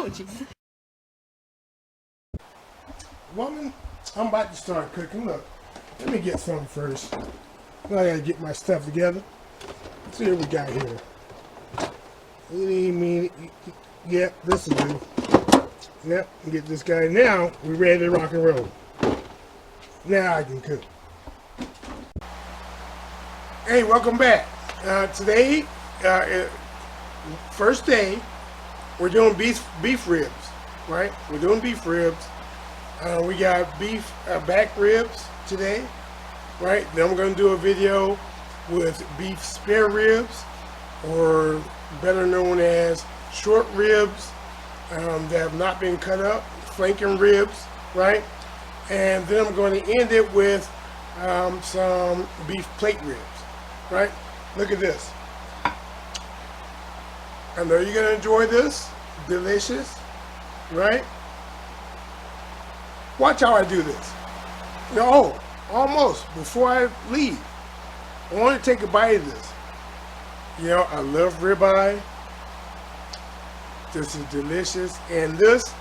with you. Woman, I'm about to start cooking. Look, let me get something first. I gotta get my stuff together. Let's see what we got here. Yep, this will do. Yep, get this guy. Now, we're ready to rock and roll. Now I can cook. Hey, welcome back. Today, first day, we're doing beef ribs, right? We're doing beef ribs. We got beef back ribs today, right? Then I'm going to do a video with beef spare ribs, or better known as short ribs that have not been cut up, flanking ribs, right? And then I'm going to end it with some beef plate ribs, right? Look at this. I know you're going to enjoy this. Delicious, right? Watch how I do this. No, almost. Before I leave, I want to take a bite of this. You know, I love ribeye. This is delicious. And this,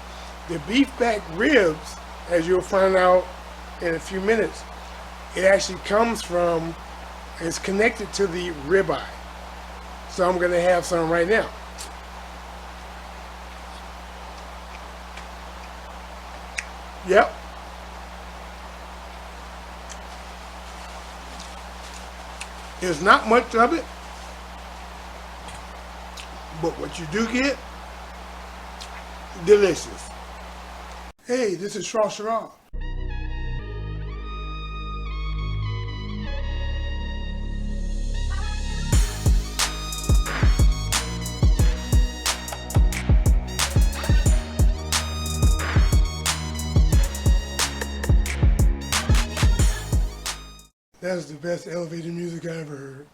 the beef back ribs, as you'll find out in a few minutes, it actually comes from, it's connected to the ribeye. So I'm going to have some right now. Yep. There's not much of it, but what you do get, delicious. Hey, this is Shrashira. That's the best elevator music I ever heard.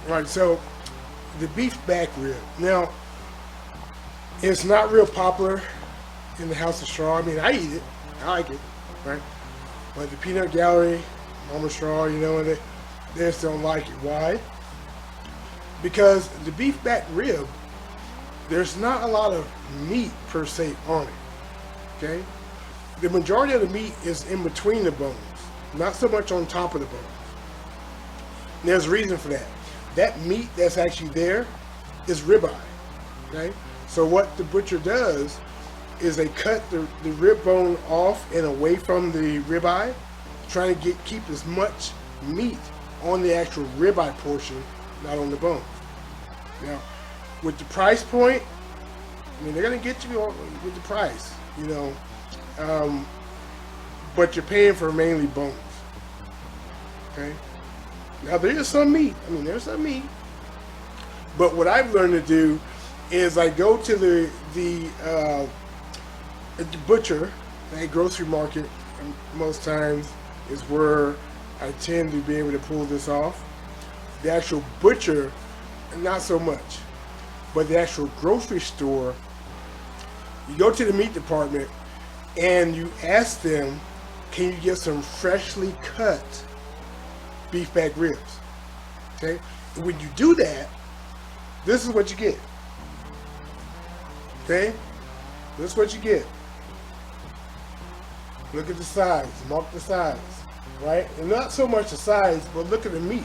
Right, so the beef back rib. Now, it's not real popular in the House of Straw. I mean, I eat it. I like it, right? But the peanut gallery, Mama Straw, you know, they just don't like it. Why? Because the beef back rib, there's not a lot of meat per se on it, okay? The majority of the meat is in between the bones. Not so much on top of the bones. And there's a reason for that. That meat that's actually there is ribeye. Okay? So what the butcher does is they cut the rib bone off and away from the ribeye, trying to keep as much meat on the actual ribeye portion, not on the bone. Now, with the price point, I mean, they're gonna get you with the price, you know. But you're paying for mainly bones. Okay? Now there is some meat. I mean, there's some meat. But what I've learned to do is I go to the butcher at grocery market. And most times is where I tend to be able to pull this off. The actual butcher, not so much. But the actual grocery store, you go to the meat department and you ask them, can you get some freshly cut beef back ribs? Okay? And when you do that, this is what you get. Okay? This is what you get. Look at the size. Mark the size. Right? And not so much the size, but look at the meat.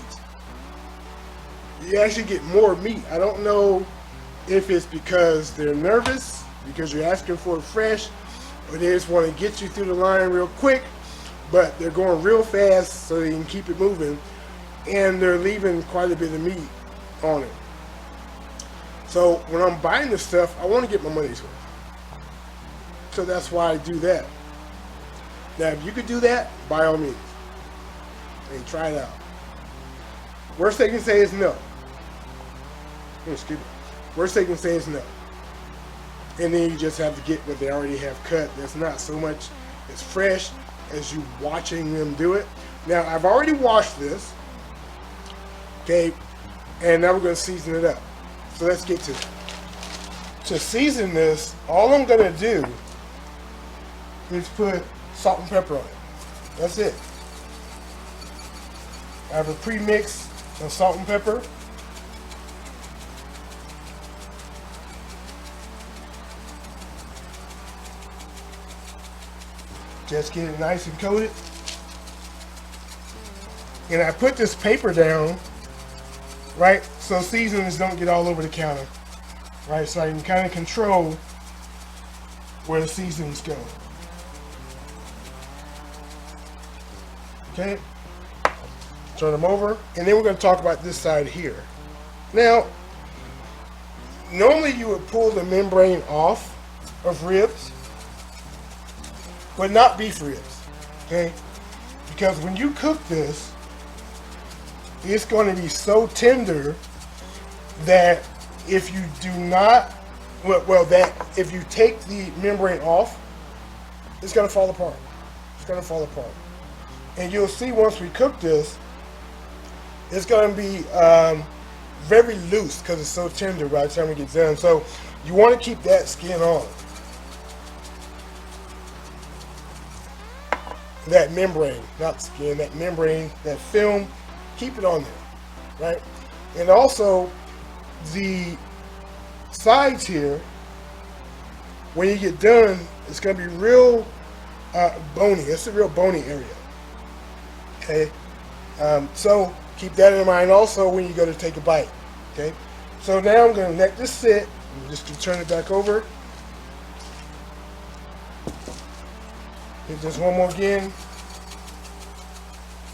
You actually get more meat. I don't know if it's because they're nervous, because you're asking for it fresh, or they just want to get you through the line real quick, but they're going real fast so they can keep it moving, and they're leaving quite a bit of meat on it. So when I'm buying this stuff, I want to get my money's worth. So that's why I do that. Now, if you could do that, by all means, and try it out. Worst they can say is no. Excuse me. Worst they can say is no. And then you just have to get what they already have cut. That's not so much as fresh as you watching them do it. Now, I've already washed this. Okay. And now we're going to season it up. So let's get to it. To season this, all I'm going to do is put salt and pepper on it. That's it. I have a pre-mix of salt and pepper. Just get it nice and coated. And I put this paper down, right, so seasonings don't get all over the counter, right? So I can kind of control where the seasonings go. Okay, turn them over, and then we're going to talk about this side here. Now, normally you would pull the membrane off of ribs, but not beef ribs, okay? Because when you cook this, it's going to be so tender that if you do not, if you take the membrane off, it's going to fall apart. It's going to fall apart. And you'll see once we cook this, it's going to be very loose because it's so tender by the time it gets done. So you want to keep that skin on. That membrane, not skin, that membrane, that film, keep it on there, right? And also the sides here, when you get done, it's going to be real bony. It's a real bony area. Okay, so keep that in mind also when you go to take a bite. Okay, so now I'm going to let this sit. I'm just going to turn it back over. Hit this one more again,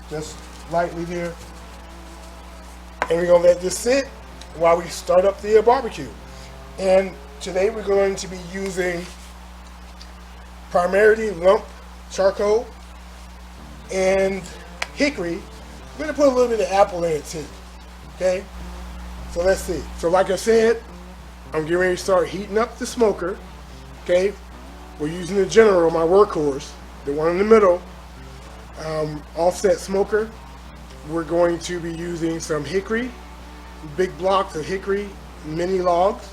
just lightly there. And we're going to let this sit while we start up the barbecue. And today we're going to be using primarily lump charcoal and hickory. We're going to put a little bit of apple in it too. Okay? So let's see. So like I said, I'm getting ready to start heating up the smoker. Okay? We're using the General, my workhorse, the one in the middle, offset smoker. We're going to be using some hickory, big blocks of hickory, mini logs.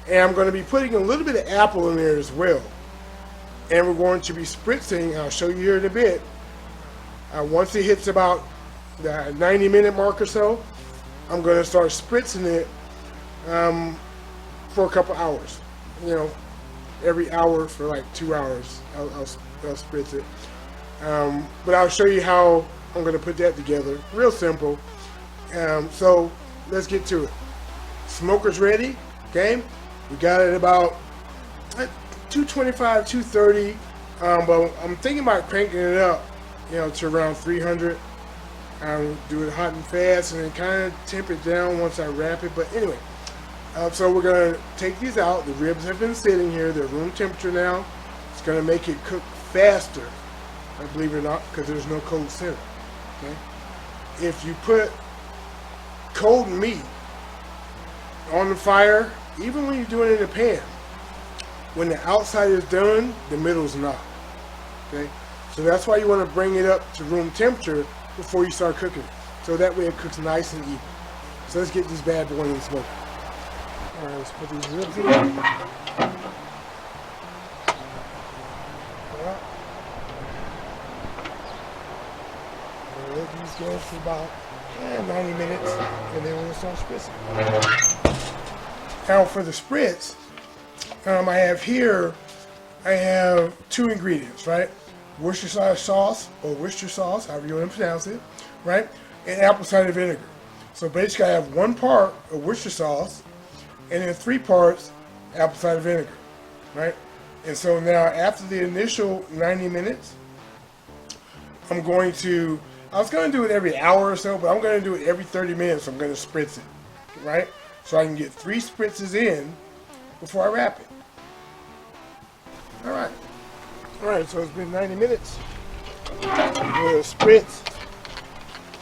And I'm going to be putting a little bit of apple in there as well. And we're going to be spritzing, I'll show you here in a bit. Once it hits about the 90-minute mark or so, I'm going to start spritzing it for a couple hours. You know, every hour for like 2 hours, I'll spritz it. But I'll show you how I'm going to put that together. Real simple. So let's get to it. Smoker's ready. Okay, we got it about 225, 230. But I'm thinking about cranking it up, you know, to around 300. Do it hot and fast, and then kind of temp it down once I wrap it. But anyway, so we're gonna take these out. The ribs have been sitting here; they're room temperature now. It's gonna make it cook faster, believe it or not, because there's no cold center. Okay, if you put cold meat on the fire, even when you're doing it in a pan, when the outside is done, the middle's not. Okay, so that's why you want to bring it up to room temperature before you start cooking it, so that way it cooks nice and even. So let's get this bad boy in the smoker. All right, let's put these ribs in. Let these go for about 90 minutes, and then we'll start spritzing. Now for the spritz, I have two ingredients, right? Worcestershire sauce, or Worcester sauce, however you want to pronounce it, right? And apple cider vinegar. So basically I have 1 part of Worcester sauce and then 3 parts apple cider vinegar, right? And so now after the initial 90 minutes, I was going to do it every hour or so, but I'm going to do it every 30 minutes. I'm going to spritz it, right? So I can get 3 spritzes in before I wrap it. All right. All right, so it's been 90 minutes. Good spritz.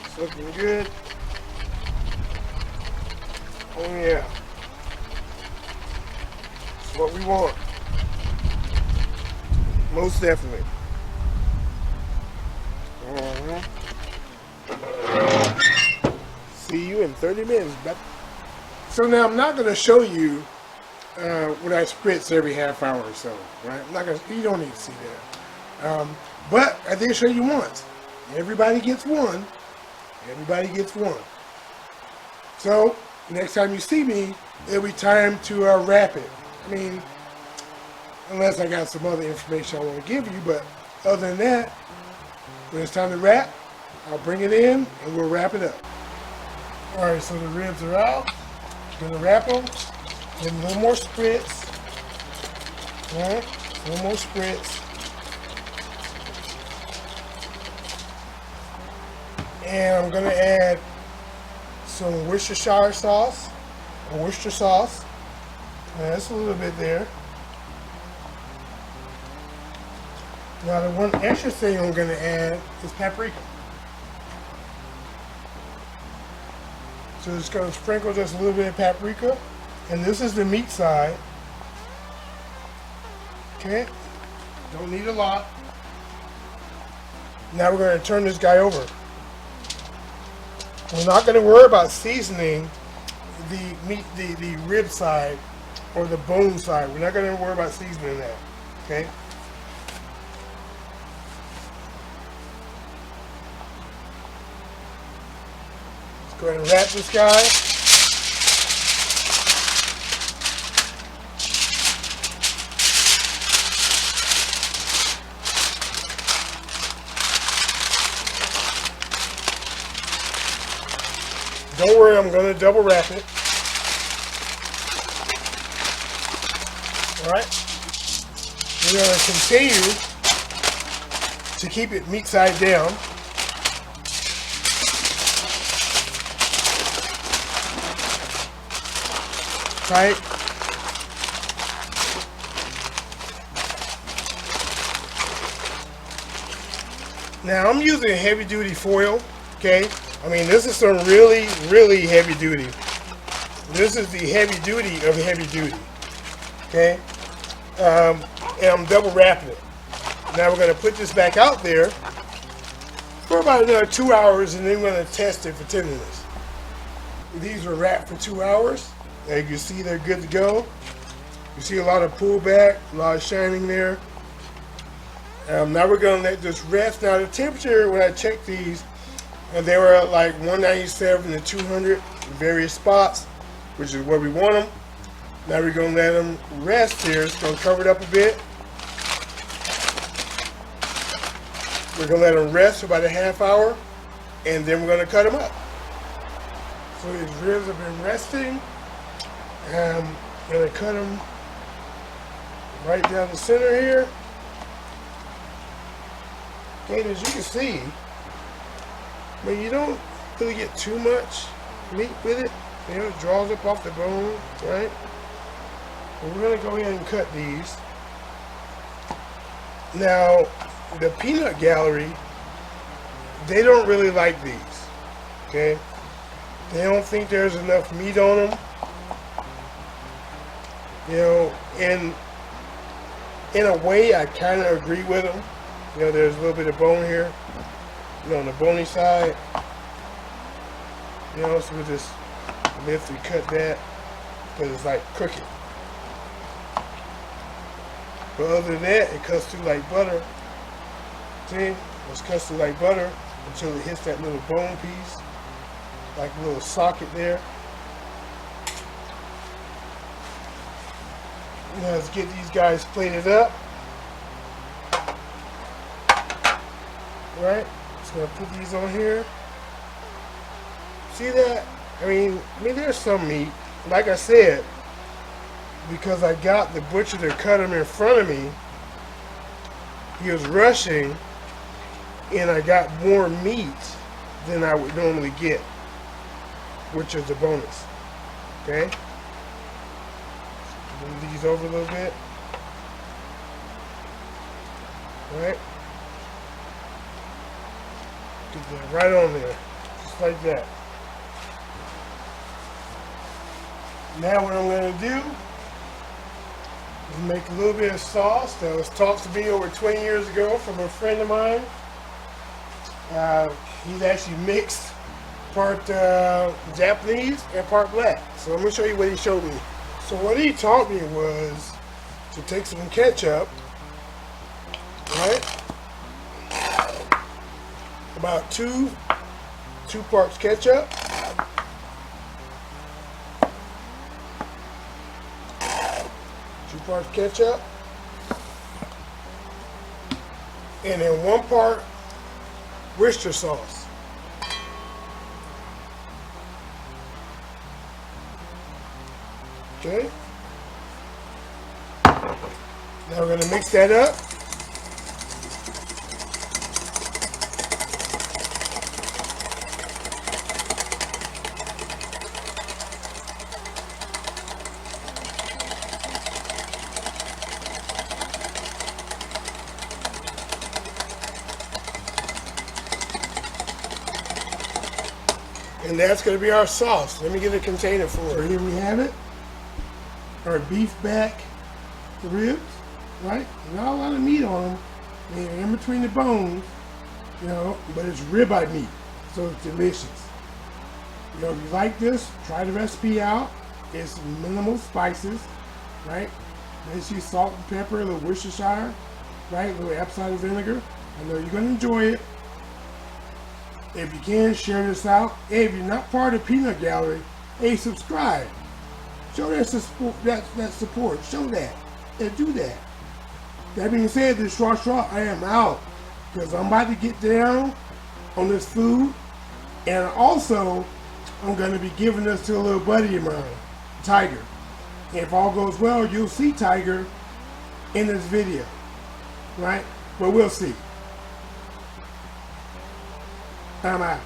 It's looking good. Oh yeah. It's what we want. Most definitely. See you in 30 minutes, baby. So now I'm not going to show you when I spritz every half hour or so, right? I'm not gonna, you don't need to see that. But I did show you once. Everybody gets one. Everybody gets one. So next time you see me, it'll be time to wrap it. I mean, unless I got some other information I want to give you, but Other than that, when it's time to wrap, I'll bring it in and we'll wrap it up. Alright, so the ribs are out. Gonna wrap them. Give them a little more spritz. Alright, a little more spritz. And I'm gonna add some Worcestershire sauce, or Worcester sauce. That's a little bit there. Now the one extra thing I'm gonna add is paprika. So just gonna sprinkle just a little bit of paprika. And this is the meat side. Okay, don't need a lot. Now we're gonna turn this guy over. We're not gonna worry about seasoning the meat, the rib side or the bone side. We're not gonna worry about seasoning that, okay? Let's go ahead and wrap this guy. Don't worry, I'm going to double wrap it. Alright. We're going to continue to keep it meat side down. Right. Now I'm using heavy duty foil, okay? I mean, this is some really, really heavy duty. This is the heavy duty of heavy duty, okay? And I'm double wrapping it. Now we're going to put this back out there for about another 2 hours, and then we're going to test it for 10 minutes. These were wrapped for 2 hours. As you can see, they're good to go. You see a lot of pullback, a lot of shining there. Now we're going to let this rest. Now the temperature, when I checked these, they were at like 197 to 200 in various spots, which is where we want them. Now we're going to let them rest here. It's going to cover it up a bit. We're going to let them rest for about a half hour, and then we're going to cut them up. So these ribs have been resting. I'm going to cut them right down the center here. And as you can see, I mean, you don't really get too much meat with it. You know, it draws up off the bone, right? But we're going to go ahead and cut these. Now, the peanut gallery, they don't really like these, okay? They don't think there's enough meat on them. You know, in a way, I kind of agree with them. You know, there's a little bit of bone here, you know, on the bony side. You know, so we'll just lift and cut that because it's like crooked. But other than that, it cuts through like butter. See? It cuts through like butter until it hits that little bone piece, like a little socket there. Now let's get these guys plated up. Right, just gonna put these on here. See that? I mean, there's some meat. Like I said, because I got the butcher to cut them in front of me, he was rushing, and I got more meat than I would normally get, which is the bonus. Okay, move these over a little bit. All right. Get that right on there, just like that. Now what I'm going to do is make a little bit of sauce that was taught to me over 20 years ago from a friend of mine. He's actually mixed part Japanese and part black. So I'm going to show you what he showed me. So what he taught me was to take some ketchup, right? About two parts ketchup, 2 parts ketchup, and then 1 part Worcester sauce. Okay. Now we're going to mix that up. And that's going to be our sauce. Let me get a container for it. So here we have it. Our beef back ribs, right? Not a lot of meat on them. They're in between the bones, you know, but it's ribeye meat, so it's delicious. You know, if you like this, try the recipe out. It's minimal spices, right? Basically salt and pepper, a little Worcestershire, right? A little apple cider vinegar. I know you're going to enjoy it. If you can, share this out. Hey, if you're not part of the Peanut Gallery, hey, subscribe. Show that support. Show that. And do that. That being said, this Shrashira, I am out. Because I'm about to get down on this food. And also, I'm going to be giving this to a little buddy of mine, Tiger. And if all goes well, you'll see Tiger in this video. Right? But we'll see. I'm out.